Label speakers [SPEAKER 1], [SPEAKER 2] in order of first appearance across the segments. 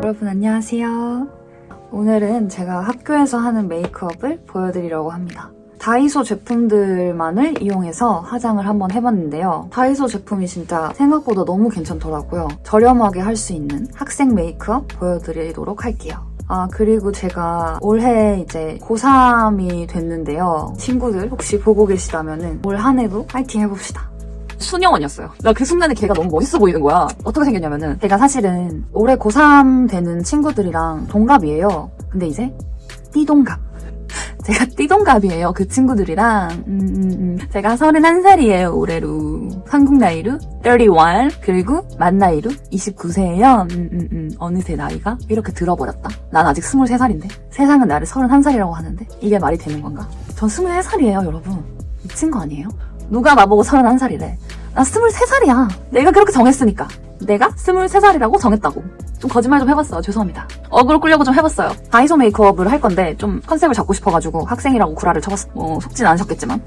[SPEAKER 1] 여러분 안녕하세요. 오늘은 제가 학교에서 하는 메이크업을 보여드리려고 합니다. 다이소 제품들만을 이용해서 화장을 한번 해봤는데요. 다이소 제품이 진짜 생각보다 너무 괜찮더라고요. 저렴하게 할 수 있는 학생 메이크업 보여드리도록 할게요. 그리고 제가 올해 이제 고3이 됐는데요. 친구들 혹시 보고 계시다면은 올 한 해도 파이팅 해봅시다. 순영원이었어요. 나 그 순간에 걔가 너무 멋있어 보이는 거야. 어떻게 생겼냐면은 걔가 사실은 올해 고3 되는 친구들이랑 동갑이에요. 근데 이제 띠동갑. 제가 띠동갑이에요. 그 친구들이랑. 제가 31살이에요. 올해로. 한국 나이로 31. 그리고 만 나이로 29세예요. 어느새 나이가 이렇게 들어버렸다. 난 아직 23살인데. 세상은 나를 31살이라고 하는데 이게 말이 되는 건가? 전 23살이에요, 여러분. 미친 거 아니에요? 누가 나보고 31살이래. 나 23살이야. 내가 그렇게 정했으니까. 내가 23살이라고 정했다고. 좀 거짓말 좀 해봤어요. 죄송합니다. 어그로 끌려고 좀 해봤어요. 다이소 메이크업을 할 건데 좀 컨셉을 잡고 싶어가지고 학생이라고 구라를 쳐봤어요. 속진 않으셨겠지만.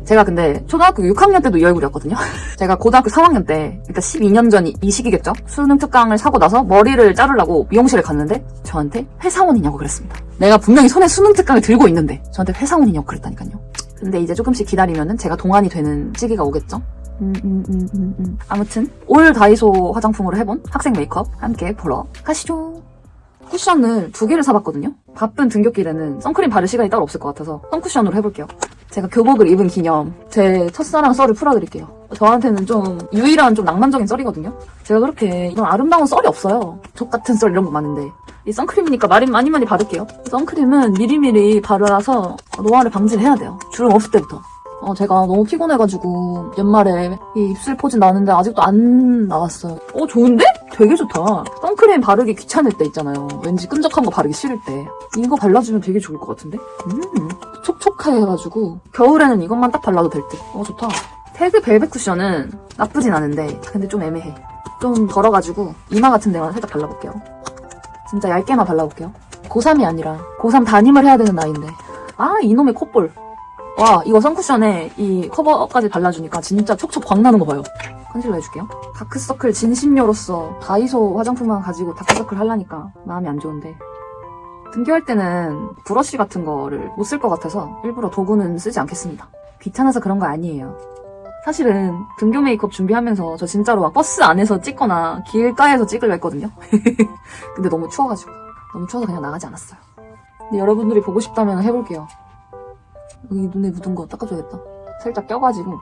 [SPEAKER 1] 제가 근데 초등학교 6학년 때도 이 얼굴이었거든요. 제가 고등학교 3학년 때, 그러니까 12년 전 이 시기겠죠? 수능 특강을 사고 나서 머리를 자르려고 미용실에 갔는데 저한테 회사원이냐고 그랬습니다. 내가 분명히 손에 수능 특강을 들고 있는데 저한테 회사원이냐고 그랬다니까요. 근데 이제 조금씩 기다리면은 제가 동안이 되는 시기가 오겠죠? 아무튼 올 다이소 화장품으로 해본 학생 메이크업 함께 보러 가시죠. 쿠션을 2개를 사봤거든요. 바쁜 등굣길에는 선크림 바를 시간이 따로 없을 것 같아서 선쿠션으로 해볼게요. 제가 교복을 입은 기념 제 첫사랑 썰을 풀어드릴게요. 저한테는 좀 유일한 좀 낭만적인 썰이거든요. 제가 그렇게 이런 아름다운 썰이 없어요. 족같은 썰 이런 거 많은데 이 선크림이니까 많이 바를게요. 선크림은 미리미리 바르라서 노화를 방지를 해야 돼요. 주름 없을 때부터. 제가 너무 피곤해가지고 연말에 이 입술 포진 나는데 아직도 안 나왔어요. 좋은데? 되게 좋다. 선크림 바르기 귀찮을 때 있잖아요. 왠지 끈적한 거 바르기 싫을 때 이거 발라주면 되게 좋을 것 같은데? 촉촉하게 해가지고 겨울에는 이것만 딱 발라도 될 듯. 좋다. 태그 벨벳 쿠션은 나쁘진 않은데 근데 좀 애매해. 좀 덜어가지고 이마 같은 데만 살짝 발라볼게요. 진짜 얇게만 발라볼게요. 고3이 아니라 고3 담임을 해야 되는 나이인데 이놈의 콧볼. 와, 이거 선쿠션에 이 커버까지 발라주니까 진짜 촉촉 광 나는 거 봐요. 컨실러 해줄게요. 다크서클 진심녀로서 다이소 화장품만 가지고 다크서클 하려니까 마음이 안 좋은데 등교할 때는 브러쉬 같은 거를 못 쓸 것 같아서 일부러 도구는 쓰지 않겠습니다. 귀찮아서 그런 거 아니에요. 사실은 등교 메이크업 준비하면서 저 진짜로 막 버스 안에서 찍거나 길가에서 찍으려 했거든요. 근데 너무 추워서 그냥 나가지 않았어요. 근데 여러분들이 보고 싶다면 해볼게요. 여기 눈에 묻은 거 닦아줘야겠다. 살짝 껴가지고.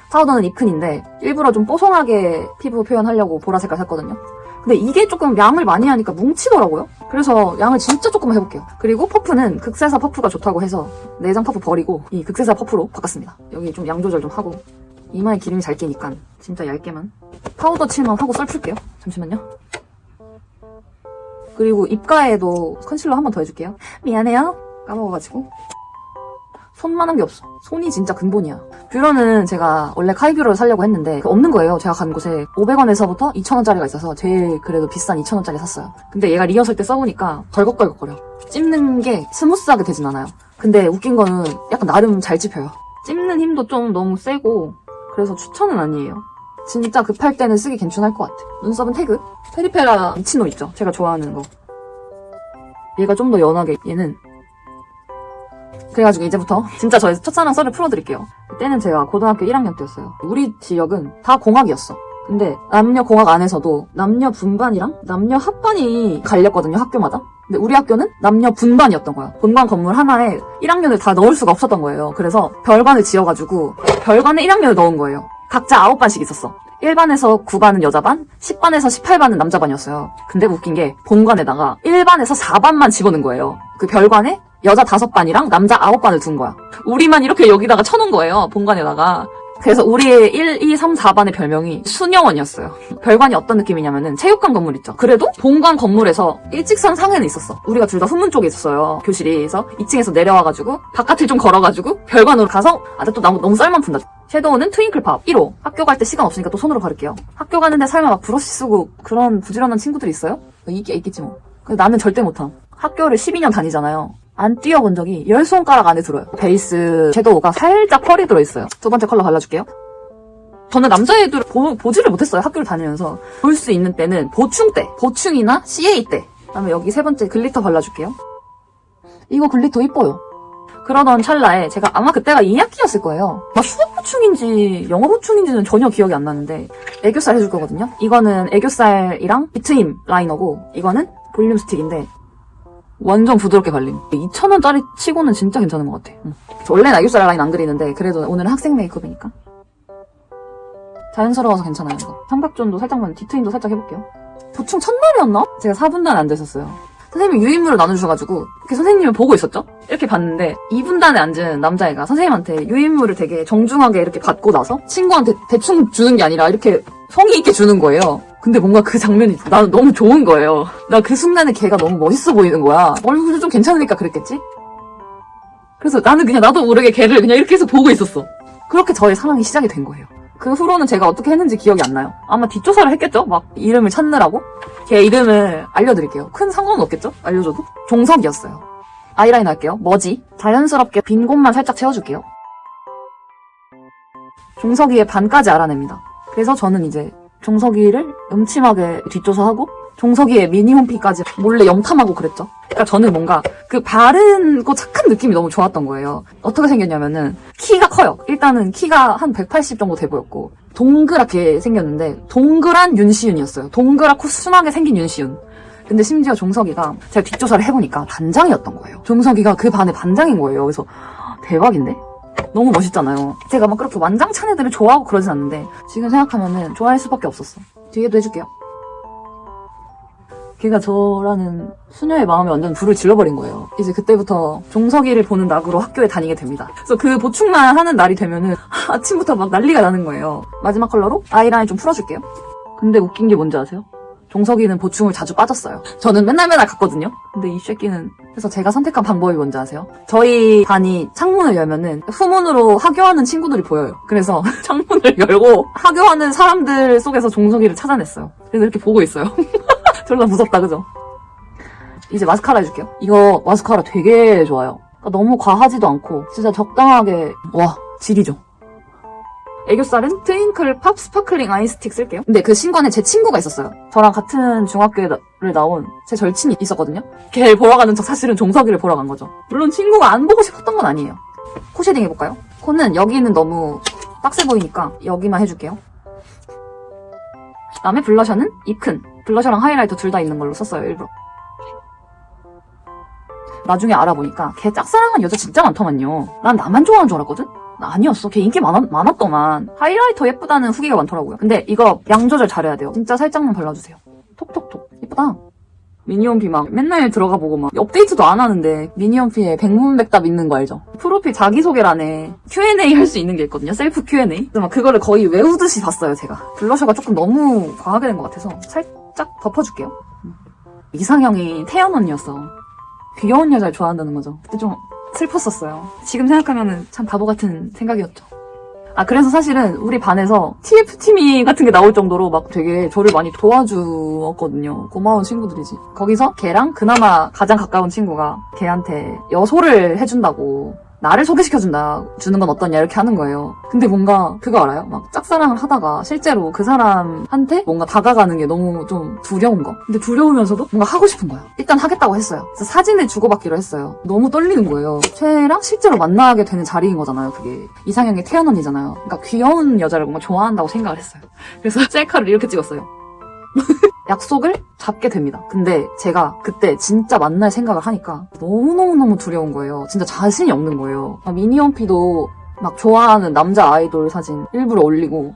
[SPEAKER 1] 파우더는 이큰인데 일부러 좀 뽀송하게 피부 표현하려고 보라색깔 샀거든요. 근데 이게 조금 양을 많이 하니까 뭉치더라고요. 그래서 양을 진짜 조금만 해볼게요. 그리고 퍼프는 극세사 퍼프가 좋다고 해서 내장 퍼프 버리고 이 극세사 퍼프로 바꿨습니다. 여기 좀 양 조절 좀 하고 이마에 기름이 잘 끼니까 진짜 얇게만 파우더 칠만 하고 썰 풀게요. 잠시만요. 그리고 입가에도 컨실러 한 번 더 해줄게요. 미안해요. 까먹어가지고. 손만한 게 없어. 손이 진짜 근본이야. 뷰러는 제가 원래 카이뷰러를 사려고 했는데 없는 거예요. 제가 간 곳에 500원에서부터 2,000원짜리가 있어서 제일 그래도 비싼 2,000원짜리 샀어요. 근데 얘가 리허설 때 써보니까 덜컥덜컥거려. 찝는 게 스무스하게 되진 않아요. 근데 웃긴 거는 약간 나름 잘 찝혀요. 찝는 힘도 좀 너무 세고 그래서 추천은 아니에요. 진짜 급할 때는 쓰기 괜찮을 것 같아. 눈썹은 태그. 페리페라 미친노 있죠? 제가 좋아하는 거. 얘가 좀 더 연하게 얘는 그래가지고 이제부터 진짜 저의 첫사랑 썰을 풀어드릴게요. 그때는 제가 고등학교 1학년 때였어요. 우리 지역은 다 공학이었어. 근데 남녀 공학 안에서도 남녀 분반이랑 남녀 합반이 갈렸거든요, 학교마다. 근데 우리 학교는 남녀 분반이었던 거야. 본관 건물 하나에 1학년을 다 넣을 수가 없었던 거예요. 그래서 별반을 지어가지고 별반에 1학년을 넣은 거예요. 각자 9반씩 있었어. 1반에서 9반은 여자반, 10반에서 18반은 남자반이었어요. 근데 웃긴 게 본관에다가 1반에서 4반만 집어넣은 거예요. 그 별관에 여자 5반이랑 남자 9반을 둔 거야. 우리만 이렇게 여기다가 쳐놓은 거예요. 본관에다가. 그래서 우리의 1, 2, 3, 4반의 별명이 순영원이었어요. 별관이 어떤 느낌이냐면은 체육관 건물 있죠. 그래도 본관 건물에서 일직선 상에는 있었어. 우리가 둘 다 후문 쪽에 있었어요. 교실이. 그래서 2층에서 내려와가지고 바깥을 좀 걸어가지고 별관으로 가서 또 너무 쌀만 푼다. 섀도우는 트윙클팝 1호. 학교 갈 때 시간 없으니까 또 손으로 바를게요. 학교 가는데 설마 막 브러쉬 쓰고 그런 부지런한 친구들이 있어요? 있겠지 뭐. 근데 나는 절대 못함. 학교를 12년 다니잖아요. 안 띄워본 적이 10손가락 안에 들어요. 베이스 섀도우가 살짝 펄이 들어있어요. 두 번째 컬러 발라줄게요. 저는 남자애들을 보지를 못했어요. 학교를 다니면서. 볼 수 있는 때는 보충 때, 보충이나 CA 때. 그다음에 여기 세 번째 글리터 발라줄게요. 이거 글리터 이뻐요. 그러던 찰나에 제가 아마 그때가 2학기였을 거예요. 수학 보충인지 영어 보충인지는 전혀 기억이 안 나는데 애교살 해줄 거거든요. 이거는 애교살이랑 비트임 라이너고 이거는 볼륨 스틱인데 완전 부드럽게 발림. 2,000원짜리 치고는 진짜 괜찮은 것 같아. 원래는 애교살 라인 안 그리는데 그래도 오늘은 학생 메이크업이니까 자연스러워서 괜찮아요. 이거 삼각존도 살짝만, 뒤트임도 살짝 해볼게요. 보충 첫날이었나? 제가 4분단 앉아있었어요. 선생님이 유인물을 나눠주셔가지고 이렇게 선생님을 보고 있었죠? 이렇게 봤는데 2분단에 앉은 남자애가 선생님한테 유인물을 되게 정중하게 이렇게 받고 나서 친구한테 대충 주는 게 아니라 이렇게 성의 있게 주는 거예요. 근데 뭔가 그 장면이 나는 너무 좋은 거예요. 나 그 순간에 걔가 너무 멋있어 보이는 거야. 얼굴도 좀 괜찮으니까 그랬겠지? 그래서 나는 그냥 나도 모르게 걔를 그냥 이렇게 해서 보고 있었어. 그렇게 저의 사랑이 시작이 된 거예요. 그 후로는 제가 어떻게 했는지 기억이 안 나요. 아마 뒷조사를 했겠죠? 막 이름을 찾느라고. 걔 이름을 알려드릴게요. 큰 상관은 없겠죠? 알려줘도. 종석이었어요. 아이라인 할게요. 머지. 자연스럽게 빈 곳만 살짝 채워줄게요. 종석이의 반까지 알아냅니다. 그래서 저는 이제 종석이를 음침하게 뒷조사하고 종석이의 미니홈피까지 몰래 염탐하고 그랬죠. 그러니까 저는 뭔가 그 바르고 착한 느낌이 너무 좋았던 거예요. 어떻게 생겼냐면은 키가 커요. 일단은 키가 한 180 정도 돼 보였고 동그랗게 생겼는데 동그란 윤시윤이었어요. 동그랗고 순하게 생긴 윤시윤. 근데 심지어 종석이가 제가 뒷조사를 해보니까 반장이었던 거예요. 종석이가 그 반의 반장인 거예요. 그래서 대박인데? 너무 멋있잖아요. 제가 막 그렇게 완장찬 애들을 좋아하고 그러진 않는데 지금 생각하면은 좋아할 수밖에 없었어. 뒤에도 해줄게요. 걔가 저라는 수녀의 마음에 완전 불을 질러버린 거예요. 이제 그때부터 종석이를 보는 낙으로 학교에 다니게 됩니다. 그래서 그 보충만 하는 날이 되면은 아침부터 막 난리가 나는 거예요. 마지막 컬러로 아이라인 좀 풀어줄게요. 근데 웃긴 게 뭔지 아세요? 종석이는 보충을 자주 빠졌어요. 저는 맨날 갔거든요. 근데 이 새끼는. 그래서 제가 선택한 방법이 뭔지 아세요? 저희 반이 창문을 열면은 후문으로 하교하는 친구들이 보여요. 그래서 창문을 열고 하교하는 사람들 속에서 종석이를 찾아냈어요. 그래서 이렇게 보고 있어요. 졸라 무섭다, 그죠? 이제 마스카라 해줄게요. 이거 마스카라 되게 좋아요. 그러니까 너무 과하지도 않고 진짜 적당하게. 와, 질이죠. 애교살은 트윙클 팝 스파클링 아이 스틱 쓸게요. 근데 그 신관에 제 친구가 있었어요. 저랑 같은 중학교를 나온 제 절친이 있었거든요. 걔를 보러 가는 척 사실은 종석이를 보러 간 거죠. 물론 친구가 안 보고 싶었던 건 아니에요. 코 쉐딩 해볼까요? 코는 여기는 너무 빡세 보이니까 여기만 해줄게요. 그다음에 블러셔는 입큰. 블러셔랑 하이라이터 둘 다 있는 걸로 썼어요, 일부러. 나중에 알아보니까 걔 짝사랑한 여자 진짜 많더만요. 난 나만 좋아하는 줄 알았거든? 아니었어. 걔 인기 많았더만. 하이라이터 예쁘다는 후기가 많더라고요. 근데 이거 양 조절 잘해야 돼요. 진짜 살짝만 발라주세요. 톡톡톡. 예쁘다. 미니홈피 막 맨날 들어가 보고 막 업데이트도 안 하는데 미니홈피에 백문백답 있는 거 알죠? 프로필 자기소개란에 Q&A 할 수 있는 게 있거든요. 셀프 Q&A. 그래서 막 그거를 거의 외우듯이 봤어요, 제가. 블러셔가 조금 너무 과하게 된 것 같아서 살짝 덮어줄게요. 이상형이 태연 언니였어. 귀여운 여자를 좋아한다는 거죠. 그때 좀 슬펐었어요. 지금 생각하면 참 바보 같은 생각이었죠. 그래서 사실은 우리 반에서 TF팀이 같은 게 나올 정도로 막 되게 저를 많이 도와주었거든요. 고마운 친구들이지. 거기서 걔랑 그나마 가장 가까운 친구가 걔한테 여소를 해준다고 나를 주는 건 어떠냐 이렇게 하는 거예요. 근데 뭔가 그거 알아요? 막 짝사랑을 하다가 실제로 그 사람한테 뭔가 다가가는 게 너무 좀 두려운 거. 근데 두려우면서도 뭔가 하고 싶은 거야. 일단 하겠다고 했어요. 그래서 사진을 주고받기로 했어요. 너무 떨리는 거예요. 최애랑 실제로 만나게 되는 자리인 거잖아요, 그게. 이상형이 태연 언니잖아요. 그러니까 귀여운 여자를 뭔가 좋아한다고 생각을 했어요. 그래서 셀카를 이렇게 찍었어요. 약속을 잡게 됩니다. 근데 제가 그때 진짜 만날 생각을 하니까 너무너무너무 두려운 거예요. 진짜 자신이 없는 거예요. 미니홈피도 막 좋아하는 남자 아이돌 사진 일부러 올리고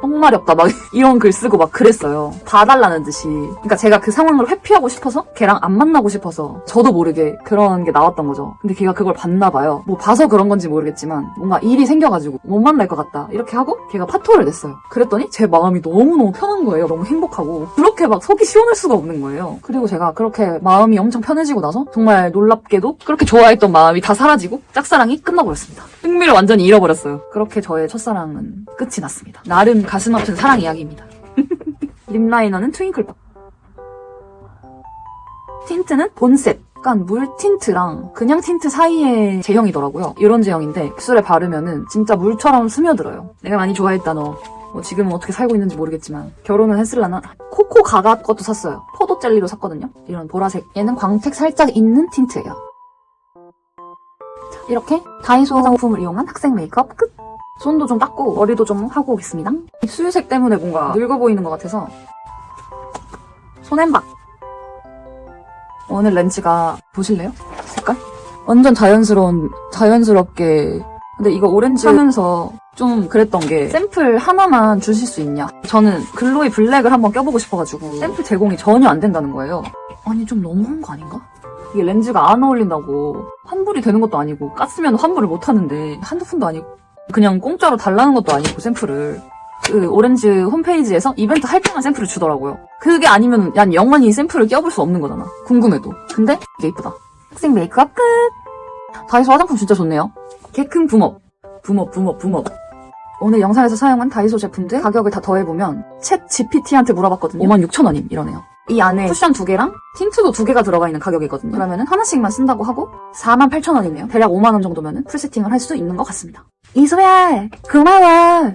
[SPEAKER 1] 똥말이 없다 막 이런 글 쓰고 막 그랬어요. 봐달라는 듯이. 그러니까 제가 그 상황을 회피하고 싶어서 걔랑 안 만나고 싶어서 저도 모르게 그런 게 나왔던 거죠. 근데 걔가 그걸 봤나 봐요. 뭐 봐서 그런 건지 모르겠지만 뭔가 일이 생겨가지고 못 만날 것 같다 이렇게 하고 걔가 파토를 냈어요. 그랬더니 제 마음이 너무너무 편한 거예요. 너무 행복하고 그렇게 막 속이 시원할 수가 없는 거예요. 그리고 제가 그렇게 마음이 엄청 편해지고 나서 정말 놀랍게도 그렇게 좋아했던 마음이 다 사라지고 짝사랑이 끝나버렸습니다. 흥미를 완전히 잃어버렸어요. 그렇게 저의 첫사랑은 끝이 났습니다. 나름 가슴 아픈 사랑 이야기입니다. 립 라이너는 트윙클 팝. 틴트는 본셋. 약간 물 틴트랑 그냥 틴트 사이의 제형이더라고요. 이런 제형인데 입술에 바르면은 진짜 물처럼 스며들어요. 내가 많이 좋아했다 너. 뭐 지금은 어떻게 살고 있는지 모르겠지만 결혼은 했을라나? 코코 가가 것도 샀어요. 포도 젤리로 샀거든요. 이런 보라색. 얘는 광택 살짝 있는 틴트예요. 자, 이렇게 다이소 화장품을 이용한 학생 메이크업 끝! 손도 좀 닦고 머리도 좀 하고 오겠습니다. 입술색 때문에 뭔가 늙어 보이는 것 같아서 손앤박! 오늘 렌즈가 보실래요? 색깔? 완전 자연스럽게. 근데 이거 오렌지 하면서 좀 그랬던 게 샘플 하나만 주실 수 있냐? 저는 글로이 블랙을 한번 껴보고 싶어가지고 샘플 제공이 전혀 안 된다는 거예요. 아니 좀 너무한 거 아닌가? 이게 렌즈가 안 어울린다고 환불이 되는 것도 아니고 깠으면 환불을 못 하는데 한두 푼도 아니고 그냥 공짜로 달라는 것도 아니고 샘플을 그 오렌지 홈페이지에서 이벤트 할 때만 샘플을 주더라고요. 그게 아니면 난 영원히 샘플을 껴볼 수 없는 거잖아. 궁금해도. 근데 이게 이쁘다. 학생 메이크업 끝! 다이소 화장품 진짜 좋네요. 개큰 붐업. 오늘 영상에서 사용한 다이소 제품들 가격을 다 더해보면 챗 GPT한테 물어봤거든요. 56,000원임 이러네요. 이 안에 쿠션 2개랑 틴트도 2개가 들어가 있는 가격이거든요. 그러면은 하나씩만 쓴다고 하고 48,000원이네요. 대략 5만원 정도면은 풀세팅을 할 수 있는 것 같습니다. 이소야 고마워.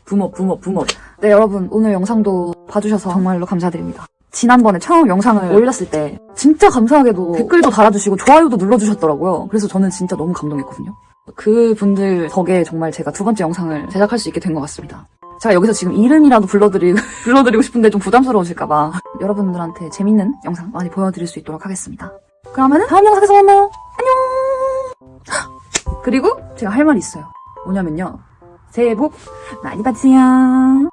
[SPEAKER 1] 붐업. 네 여러분 오늘 영상도 봐주셔서 정말로 감사드립니다. 지난번에 처음 영상을 올렸을 때 진짜 감사하게도 댓글도 달아주시고 좋아요도 눌러주셨더라고요. 그래서 저는 진짜 너무 감동했거든요. 그분들 덕에 정말 제가 두 번째 영상을 제작할 수 있게 된 것 같습니다. 제가 여기서 지금 이름이라도 불러드리고 싶은데 좀 부담스러우실까봐 여러분들한테 재밌는 영상 많이 보여드릴 수 있도록 하겠습니다. 그러면은 다음 영상에서 만나요. 안녕. 그리고 제가 할 말이 있어요. 뭐냐면요. 새해 복 많이 받으세요.